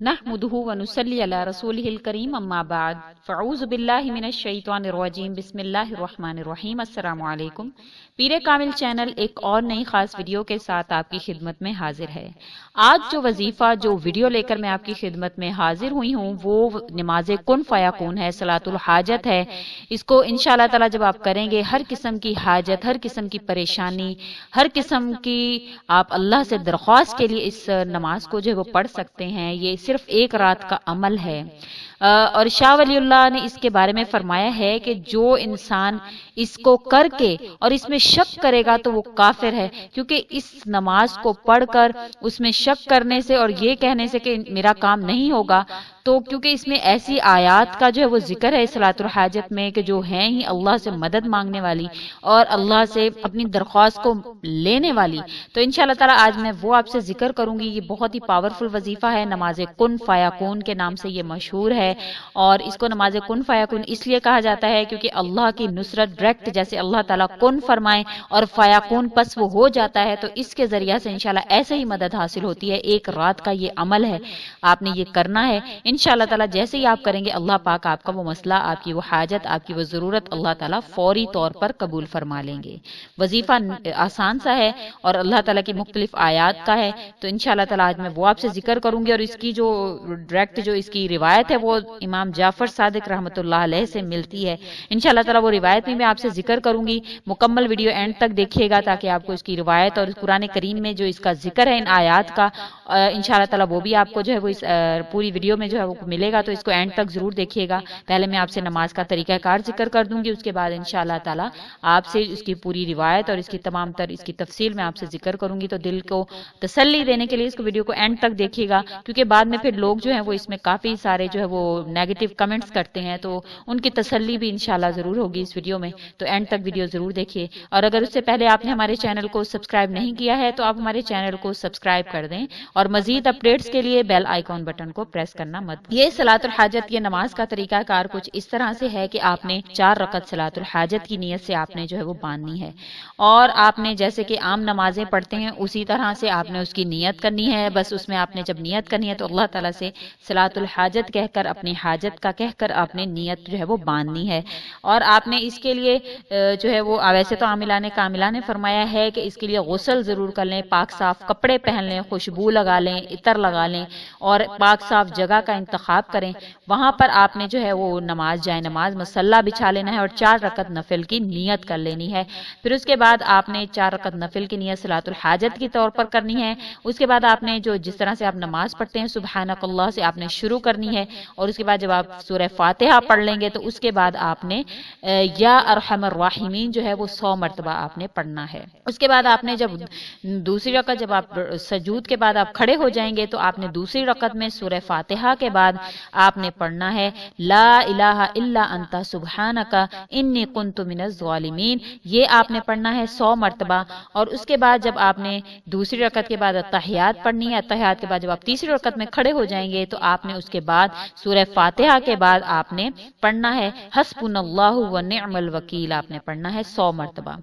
नहमुदुहु व नुसल्ली अला रसूलिहिल करीम अम्मा बाद फ़अऊज़ु बिल्लाहि मिनश शैतानिर रजीम बिस्मिल्लाहिर रहमानिर रहीम। अस्सलामु अलैकुम। पीरे कामिल चैनल एक और नई खास वीडियो के साथ आपकी खिदमत में हाजिर है। आज जो वजीफा जो वीडियो लेकर मैं आपकी खिदमत में हाजिर हुई हूँ वो नमाज कुन फयाकुन है, सलातुल हाजत है। इसको इंशाअल्लाह ताला जब आप करेंगे हर किस्म की हाजत, हर किस्म की परेशानी, हर किस्म की आप अल्लाह से दरख्वास्त के लिए इस नमाज को जो है वो पढ़ सकते हैं। ये सिर्फ एक रात का अमल है। और शाह वलीउल्लाह ने इसके बारे में फरमाया है कि जो इंसान इसको करके और इसमें शक करेगा तो वो काफिर है, क्योंकि इस नमाज को पढ़कर उसमें शक करने से और ये कहने से कि मेरा काम नहीं होगा, तो क्योंकि इसमें ऐसी आयात का जो है वो जिक्र है सलातुल हाजत में कि जो हैं ही अल्लाह से मदद मांगने वाली और अल्लाह से अपनी दरख्वास्त को लेने वाली, तो इंशाअल्लाह ताला आज मैं वो आपसे जिक्र करूंगी। ये बहुत ही पावरफुल वजीफा है, नमाज कुन फयाकुन के नाम से ये मशहूर है। और इसको नमाज कुन फयाकुन इसलिए कहा जाता है क्योंकि अल्लाह की नुसरत डायरेक्ट, जैसे अल्लाह ताला कुन फरमाए और फयाकुन पस वो हो जाता है, तो इसके जरिया से इंशाल्लाह ऐसे ही मदद हासिल होती है। एक रात का ये अमल है, आपने ये करना है। इंशाअल्लाह ताला जैसे ही आप करेंगे अल्लाह पाक आपका वो मसला, आपकी वो हाजत, आपकी वो जरूरत अल्लाह ताला फौरी तौर पर कबूल फरमा लेंगे। वजीफा आसान सा है और अल्लाह ताला की मुख्तलिफ आयात का है, तो इंशाअल्लाह ताला आज मैं वो आपसे जिक्र करूंगी। और इसकी जो डायरेक्ट जो इसकी रिवायत है वो इमाम जाफर सादिक रहमतुल्लाह अलैह से मिलती है। इंशाअल्लाह ताला वो रिवायत भी मैं आपसे जिक्र करूंगी। मुकम्मल वीडियो एंड तक देखिएगा ताकि आपको इसकी रिवायत और कुरान करीम में जो इसका जिक्र है इन आयात का, इंशाअल्लाह ताला वो भी आपको जो है वो इस पूरी वीडियो में जो है वो मिलेगा, तो इसको एंड तक जरूर देखिएगा। पहले मैं आपसे नमाज का तरीकाकार जिक्र कर दूंगी, उसके बाद इंशाअल्लाह ताला आपसे इसकी पूरी रिवायत और इसकी तमाम तर इसकी तफसील मैं आपसे जिक्र करूंगी। तो दिल को तसल्ली देने के लिए इसको वीडियो को एंड तक देखिएगा, क्योंकि बाद में फिर लोग जो है वो इसमें काफी सारे जो है वो नेगेटिव कमेंट्स करते हैं, तो उनकी तसल्ली भी इंशाल्लाह जरूर होगी इस वीडियो में। तो एंड तक वीडियो जरूर देखिए। और अगर उससे पहले आपने हमारे चैनल को सब्सक्राइब नहीं किया है तो आप हमारे चैनल को सब्सक्राइब कर दें और मजीद अपडेट्स के लिए बेल आइकॉन बटन को प्रेस करना मत। ये सलातुल हाजत, ये नमाज का तरीकाकार कुछ इस तरह से है कि आपने 4 रकत सलातुल हाजत की नियत से आपने जो है वो बांधनी है। और आपने जैसे कि आम नमाजें पढ़ते हैं उसी तरह से आपने उसकी नियत करनी है। बस उसमें आपने जब नियत करनी है तो अल्लाह ताला से सलातुल हाजत कहकर, अपनी हाजत का कहकर आपने नियत जो है वो बांधनी है। और आपने इसके लिए जो है वो वैसे तो आमिलाने कामिला ने फरमाया है कि इसके लिए गुस्ल जरूर कर लें, पाक साफ कपड़े पहन लें, खुशबू लगा लें, इतर लगा लें और पाक साफ जगह का इंतखाब करें। वहां पर आपने जो है वो नमाज जाए नमाज मसल्ला बिछा लेना है और 4 रकत नफिल की नियत कर लेनी है। फिर उसके बाद आपने 4 रकत नफिल की नियत सलातुल हाजत के तौर पर करनी है। उसके बाद आपने जो जिस तरह से आप नमाज पढ़ते हैं सुबहानकल्लाह से आपने शुरू करनी है। और उसके बाद जब आप सूरह फातिहा पढ़ लेंगे तो उसके बाद आपने या अरहमर राहिमीन जो है वो 100 मरतबा आपने पढ़ना है। उसके बाद आपने जब दूसरी रकत, जब आप सजूद के बाद आप खड़े हो जाएंगे तो आपने दूसरी रकत में सूरह फातिहा के बाद आपने पढ़ना है ला इलाहा इल्ला अंता सुब्हानका इन्नी कुन्तु मिनज़ ज़ालिमीन। ये आपने पढ़ना है 100 मरतबा। और उसके बाद जब आपने दूसरी रकत के बाद अत्तहियात पढ़नी है, अत्तहियात के बाद जब आप तीसरी रकत में खड़े हो जाएंगे तो आपने उसके बाद सूरह फातिहा के बाद आपने पढ़ना है हस्बुनल्लाहु व निअमल वकील, आपने पढ़ना है 100 मरतबा।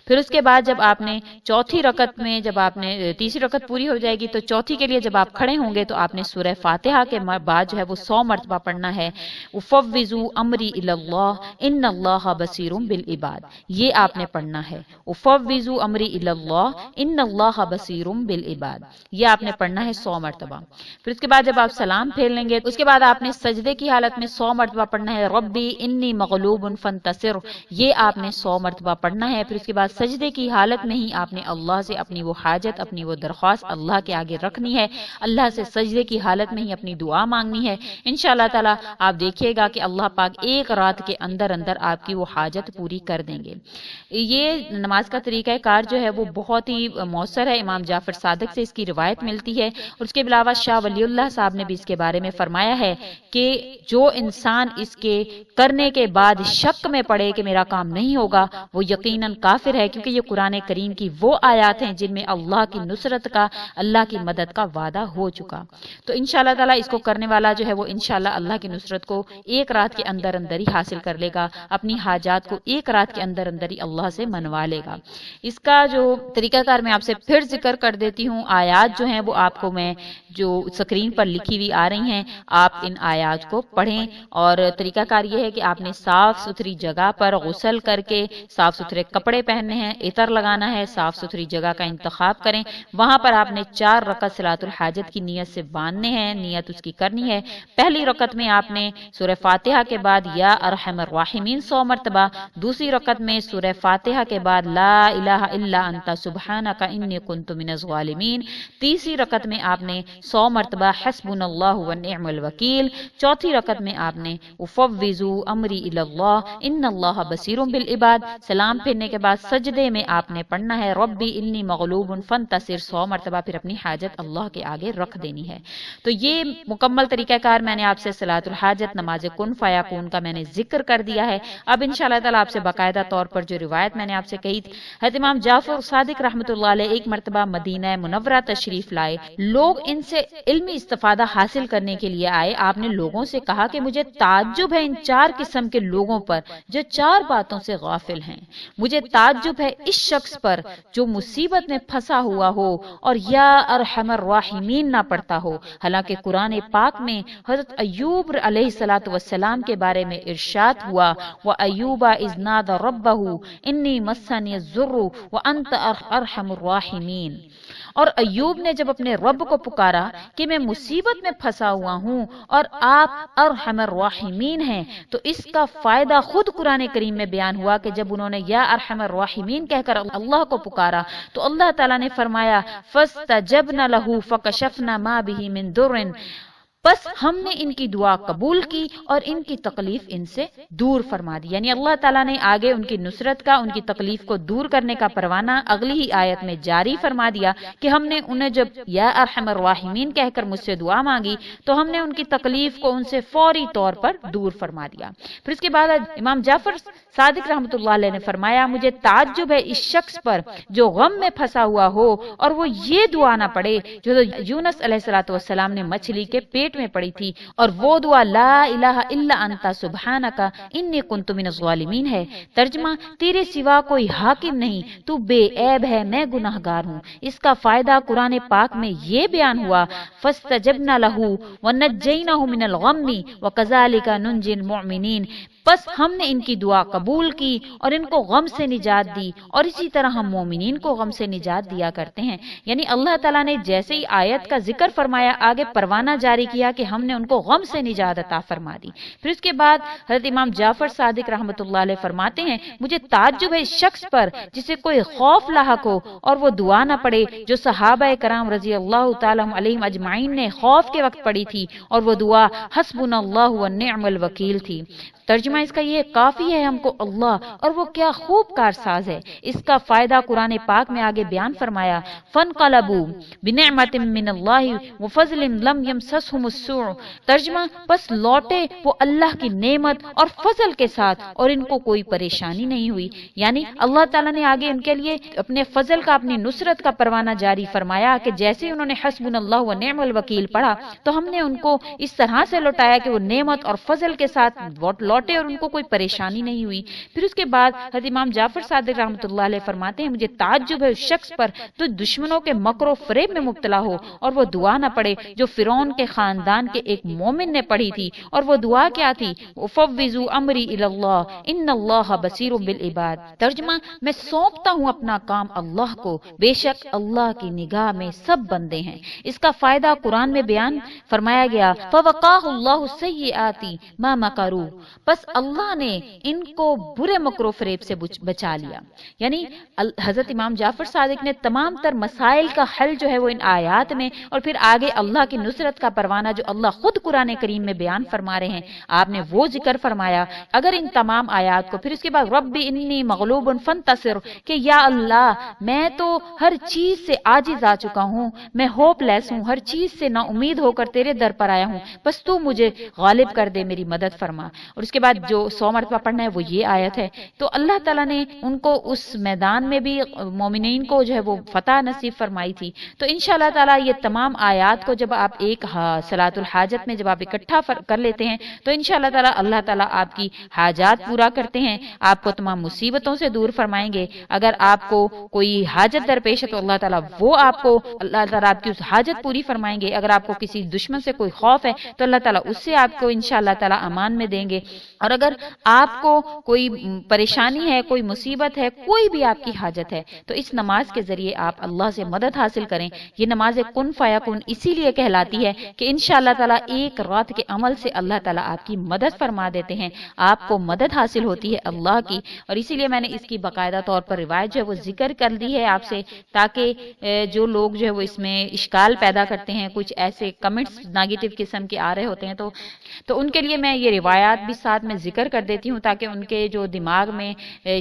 फिर उसके बाद जब आपने चौथी रकत में, जब आपने तीसरी रकत पूरी हो जाएगी तो चौथी के लिए जब आप खड़े होंगे तो आपने सूरह फातिहा के बाद जो है वो 100 मरतबा पढ़ना है उफ़व्विज़ु अमरी इलल्लाह इन्नल्लाह बसीरुम बिल इबाद। ये आपने पढ़ना है उफ़व्विज़ु अमरी इलल्लाह इन्नल्लाह बसीरुम बिल इबाद। ये आपने पढ़ना है 100 मरतबा। फिर उसके बाद जब आप सलाम फेर लेंगे उसके बाद आपने सजदे की हालत में 100 मरतबा पढ़ना है रब्बी इन्नी मग़लूबुन फंतसिर। ये आपने 100 मरतबा पढ़ना है। फिर उसके बाद सजदे की हालत में ही आपने अल्लाह से अपनी वो हाजत, अपनी वो दरख्वास्त अल्लाह के आगे रखनी है। अल्लाह से सजदे की हालत में ही अपनी दुआ मांगनी है। इंशाअल्लाह ताला आप देखिएगा कि अल्लाह पाक एक रात के अंदर अंदर आपकी वो हाजत पूरी कर देंगे। ये नमाज का तरीका कार जो है वो बहुत ही मौसर है। इमाम जाफर सादिक से इसकी रिवायत मिलती है। और उसके अलावा शाह वलीउल्लाह साहब ने भी इसके बारे में फरमाया है कि जो इंसान इसके करने के बाद शक में पड़े कि मेरा کام نہیں ہوگا وہ یقیناً کافر ہے، کیونکہ یہ قرآن کریم کی وہ آیات ہیں جن میں اللہ کی نصرت کا، اللہ کی مدد کا وعدہ ہو چکا۔ تو انشاءاللہ تعالیٰ اس کو کرنے والا جو ہے وہ انشاءاللہ اللہ کی نصرت کو ایک رات کے اندر اندر ہی حاصل کر لے گا، اپنی حاجات کو ایک رات کے اندر اندر ہی اللہ سے منوا لے گا۔ اس کا جو طریقہ کار میں آپ سے پھر ذکر کر دیتی ہوں، آیات جو ہیں وہ آپ کو میں جو سکرین پر لکھی ہوئی آ رہی ہیں، آپ ان آیات کو پڑھیں، اور طریقہ کار یہ ہے کہ آپ نے صاف ستھری جگہ پر غسل کر کے صاف ستھرے کپڑے پہننے ہیں، عطر لگانا ہے، صاف ستھری جگہ کا انتخاب کریں، وہاں پر آپ نے 4 رکعت صلاۃ الحاجت کی نیت سے باندھنے ہیں، نیت اس کی کرنی ہے۔ پہلی رکعت میں آپ نے سورہ فاتحہ کے بعد یا ارحم الراحمین 100 مرتبہ، دوسری رکعت میں سورہ فاتحہ کے بعد لا الہ الا انت سبحانک انی کنت من الظالمین، تیسری رکعت میں آپ نے 100 مرتبہ حسبنا اللہ ونعم الوکیل، چوتھی رکعت میں آپ نے افوضوا امری الی اللہ ان اللہ بصیر بالعباد، سلام پھرنے کے بعد سجدے میں آپ نے پڑھنا ہے ربی انی مغلوب فانتصر 100 مرتبہ، پھر اپنی حاجت اللہ کے آگے رکھ دینی ہے۔ تو یہ مکمل طریقہ کار میں نے آپ سے صلاۃ الحاجت، نماز کن فیکون کا میں نے ذکر کر دیا ہے۔ اب انشاءاللہ تعالیٰ آپ سے باقاعدہ طور پر جو روایت میں نے آپ سے کہی تھی، حضرت امام جعفر صادق رحمۃ اللہ علیہ ایک مرتبہ مدینہ منورہ تشریف لائے، لوگ ان سے علمی استفادہ حاصل کرنے کے لیے آئے۔ آپ نے لوگوں سے کہا کہ مجھے تعجب ہے ان 4 قسم کے لوگوں پر جو 4 باتوں سے غافل ہیں، مجھے تعجب ہے اس شخص پر جو مصیبت میں پھنسا ہوا ہو اور یا ارحم الراحمین نہ پڑھتا ہو، حالانکہ قرآن پاک میں حضرت ایوب علیہ الصلوۃ والسلام کے بارے میں ارشاد ہوا وَأَيُّوبَ إِذْ نَادَى رَبَّهُ إِنِّي مَسَّنِيَ الضُّرُّ وَأَنْتَ أَرْحَمُ الراحمین، اور ایوب نے جب اپنے رب کو پکارا کہ میں مصیبت میں پھنسا ہوا ہوں اور آپ ارحم الراحمین ہیں، تو اس کا فائدہ خود قرآن کریم میں بیان ہوا کہ جب انہوں نے یا ارحم الراحمین کہہ کر اللہ کو پکارا تو اللہ تعالیٰ نے فرمایا فَاسْتَجَبْنَا لَهُ فَكَشَفْنَا مَا بِهِ مِن ضُرٍّ، بس ہم نے ان کی دعا قبول کی اور ان کی تکلیف ان سے دور فرما دی۔ یعنی اللہ تعالیٰ نے آگے ان کی نصرت کا، ان کی تکلیف کو دور کرنے کا پروانہ اگلی ہی آیت میں جاری فرما دیا کہ ہم نے انہیں جب یا ارحم الراحمین کہہ کر مجھ سے دعا مانگی تو ہم نے ان کی تکلیف کو ان سے فوری طور پر دور فرما دیا۔ پھر اس کے بعد امام جعفر صادق رحمۃ اللہ علیہ نے فرمایا مجھے تعجب ہے اس شخص پر جو غم میں پھنسا ہوا ہو اور وہ یہ دعا نہ پڑھے جو یونس علیہ الصلوۃ والسلام نے مچھلی کے پیٹ میں پڑی تھی، اور وہ دعا لا الہ الا انت سبحانک انی کنت من الظالمین ہے۔ ترجمہ تیرے سوا کوئی حاکم نہیں، تو بے عیب ہے، میں گناہگار ہوں۔ اس کا فائدہ قرآن پاک میں یہ بیان ہوا فاستجبنا له ونجیناه من الغم وکذالک ننجی المؤمنین، بس ہم نے ان کی دعا قبول کی اور ان کو غم سے نجات دی، اور اسی طرح ہم مومنین کو غم سے نجات دیا کرتے ہیں۔ یعنی اللہ تعالیٰ نے جیسے ہی آیت کا ذکر فرمایا آگے پروانہ جاری کیا کہ ہم نے ان کو غم سے نجات عطا فرما دی۔ پھر اس کے بعد حضرت امام جعفر صادق رحمۃ اللہ علیہ فرماتے ہیں مجھے تعجب ہے اس شخص پر جسے کوئی خوف لاحق ہو اور وہ دعا نہ پڑے جو صحابہ کرام رضی اللہ تعالی علیہم اجمعین نے خوف کے وقت پڑھی تھی، اور وہ دعا حسبنا اللہ ونعم الوکیل تھی۔ ترجمہ اس کا یہ کافی ہے ہم کو اللہ، اور وہ کیا خوب کارساز ہے۔ اس کا فائدہ قرآن پاک میں آگے بیان فرمایا فانقلبوا بنعمت من اللہ وفضل لم یمسسهم السوء، ترجمہ بس لوٹے وہ اللہ کی نعمت اور فضل کے ساتھ اور ان کو کوئی پریشانی نہیں ہوئی۔ یعنی اللہ تعالیٰ نے آگے ان کے لیے اپنے فضل کا، اپنی نصرت کا پروانہ جاری فرمایا کہ جیسے انہوں نے حسبنا اللہ ونعم الوکیل پڑھا تو ہم نے ان کو اس طرح سے لوٹایا کہ وہ نعمت اور فضل کے ساتھ لوٹے اور ان کو کوئی پریشانی نہیں ہوئی۔ پھر اس کے بعد حضرت امام جعفر صادق رحمۃ اللہ علیہ فرماتے ہیں مجھے تعجب ہے اس شخص پر تو دشمنوں کے مکر و فریب میں مبتلا ہو اور وہ دعا نہ پڑے جو فرعون کے خاندان کے ایک مومن نے پڑھی تھی، اور وہ دعا کیا تھی افوضوا امری الی اللہ ان اللہ بصیر بالعباد، ترجمہ میں سونپتا ہوں اپنا کام اللہ کو، بے شک اللہ کی نگاہ میں سب بندے ہیں۔ اس کا فائدہ قرآن میں بیان فرمایا گیا فوقاہ اللہ السیئات ما مکروا، بس اللہ نے ان کو برے مکر و فریب سے بچا لیا۔ یعنی حضرت امام جعفر صادق نے تمام تر مسائل کا حل جو ہے وہ ان آیات میں، اور پھر آگے اللہ کی نصرت کا پروانہ جو اللہ خود قرآن کریم میں بیان فرما رہے ہیں آپ نے وہ ذکر فرمایا۔ اگر ان تمام آیات کو پھر اس کے بعد ربی انی مغلوب فانتصر، کہ یا اللہ میں تو ہر چیز سے عاجز آ چکا ہوں، میں ہوپ لیس ہوں، ہر چیز سے نا امید ہو کر تیرے در پر آیا ہوں، بس تو مجھے غالب کر دے، میری مدد فرما۔ اور उसके बाद जो 100 मरतबा पढ़ना है वो ये आयत है। तो अल्लाह ताला ने उनको उस मैदान में भी मोमिनीन को जो है वो फतह नसीब फरमाई थी। तो इंशाअल्लाह ताला ये तमाम आयात को जब आप एक सलातुल हाजत में जब आप इकट्ठा कर लेते हैं तो इंशाअल्लाह ताला अल्लाह ताला आपकी हाजात पूरा करते हैं, आपको तमाम मुसीबतों से दूर फरमाएंगे। अगर आपको कोई हाजत दरपेश है तो अल्लाह ताला वो आपको अल्लाह ताला आपकी उस हाजत पूरी फरमाएंगे। अगर आपको किसी दुश्मन से कोई खौफ है तो अल्लाह ताला उससे आपको इंशाअल्लाह ताला अमान में देंगे। और अगर आपको कोई परेशानी है, कोई मुसीबत है, कोई भी आपकी हाजत है तो इस नमाज के जरिए आप अल्लाह से मदद हासिल करें। ये नमाज कुन फयाकुन इसीलिए कहलाती है कि इंशाअल्लाह ताला एक रात के अमल से अल्लाह ताला आपकी मदद फरमा देते हैं, आपको मदद हासिल होती है अल्लाह की। और इसीलिए मैंने इसकी बाकायदा तौर पर रिवायत जो है वो जिक्र कर दी है आपसे, ताकि जो लोग जो है वो इसमें इश्काल पैदा करते हैं, कुछ ऐसे कमेंट्स नेगेटिव किस्म के आ रहे होते हैं तो उनके लिए मैं ये रिवायात भी साथ में जिक्र कर देती हूँ, ताकि उनके जो दिमाग में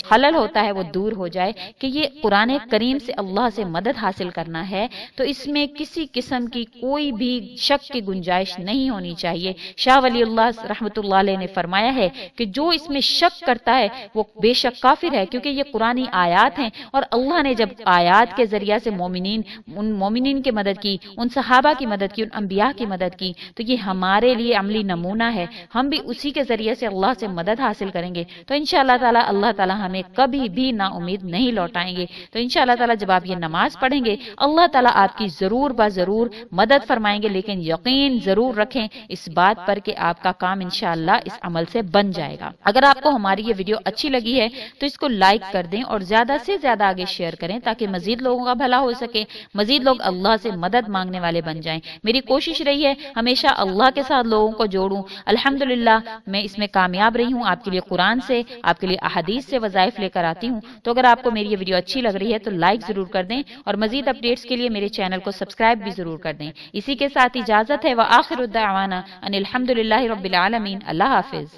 खलल होता है वो दूर हो जाए कि ये कुरान करीम से अल्लाह से मदद हासिल करना है तो इसमें किसी किस्म की कोई भी शक की गुंजाइश नहीं होनी चाहिए। शाह वलीउल्लाह रहमतुल्लाह अलैह ने फरमाया है कि जो इसमें शक करता है वो बेशक काफिर है, क्योंकि ये कुरानी आयात हैं और अल्लाह ने जब आयात के जरिया से उन मोमिनीन की मदद की, उन सहाबा की मदद की, उन अंबिया की मदद की, तो ये हमारे लिए अमली नमूना है। हम भी उसी के जरिए से अल्लाह से मदद हासिल करेंगे तो इंशाअल्लाह ताला अल्लाह ताला हमें कभी भी ना उम्मीद नहीं लौटाएंगे। तो इंशाअल्लाह ताला जब आप ये नमाज पढ़ेंगे अल्लाह ताला आपकी जरूर ब जरूर मदद फरमाएंगे, लेकिन यकीन जरूर रखें इस बात पर कि आपका काम इंशाअल्लाह इस अमल से बन जाएगा। अगर आपको हमारी ये वीडियो अच्छी लगी है तो इसको लाइक कर दें और ज्यादा से ज्यादा आगे शेयर करें, ताकि मजीद लोगों का भला हो सके, मजीद लोग अल्लाह से मदद मांगने वाले बन जाएं। मेरी कोशिश रही है हमेशा अल्लाह के साथ लोगों को जोड़ूं। अल्हम्दुलिल्लाह मैं इसमें कामयाब रही हूँ। आपके लिए कुरान से, आपके लिए अहादीस से वज़ाइफ लेकर आती हूँ। तो अगर आपको मेरी ये वीडियो अच्छी लग रही है तो लाइक जरूर कर दें और मजीद अपडेट्स के लिए मेरे चैनल को सब्सक्राइब भी जरूर कर दें। इसी के साथ इजाजत है। व आखिरु दावाना अनिल हम्दुलिल्लाहि रब्बिल आलमीन। अल्लाह हाफिज।